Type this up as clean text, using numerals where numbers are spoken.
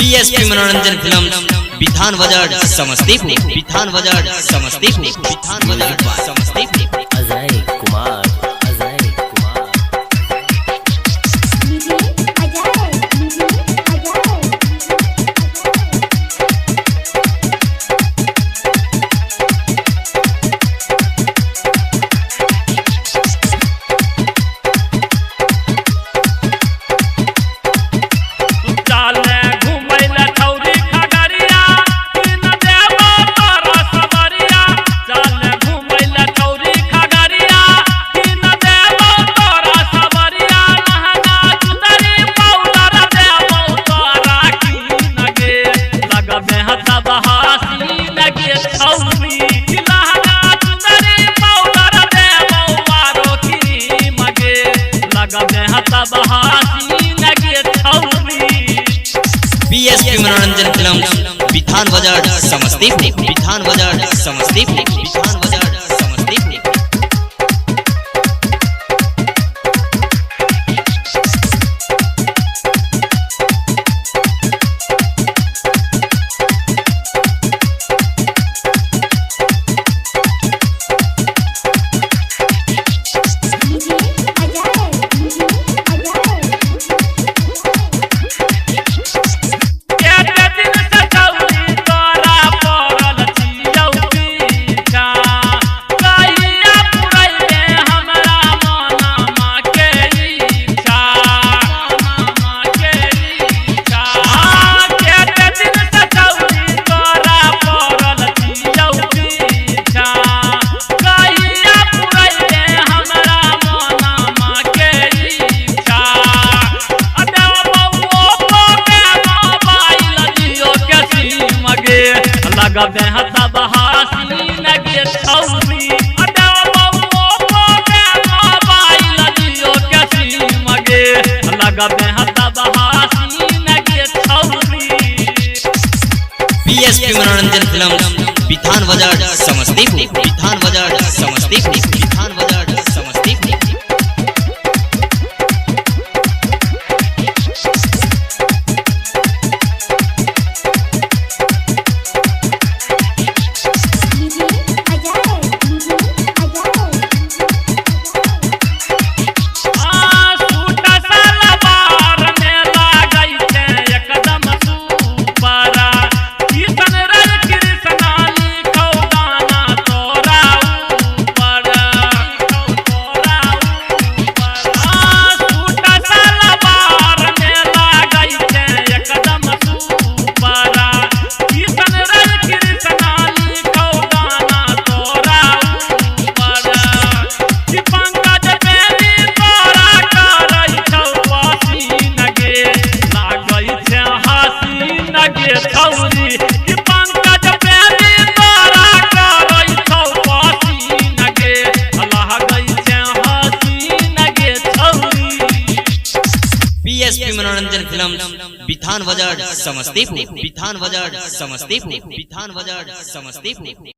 BSP मनोरंजन film Bithan बाजार समस्तीपुर, बिथान बाजार समस्तीपुर, बिथान बाजार समस्तीपुर। अजय कुमार बीएसपी मनोरंजन फिल्म बिथान बाजार समस्तीपुर, बिथान बाजार समस्तीपुर, बिथान बाजार समस्तीपुर। लगबे हता बहासी लगे छौरी अदवा मोको के मोबाइल दियो के सिम गे लगबे हता बहासी लगे छौरी। बीएसपी मनोरंजन फिल्म बिथान बाजार समस्तीपुर, बिथान बाजार समस्तीपुर, बिथान बाजार समस्तीपुर। बीएसपी मनोरंजन फिल्म बिथान बाजार समस्तीपुर, बिथान बाजार समस्तीपुर, बिथान बाजार समस्तीपुर।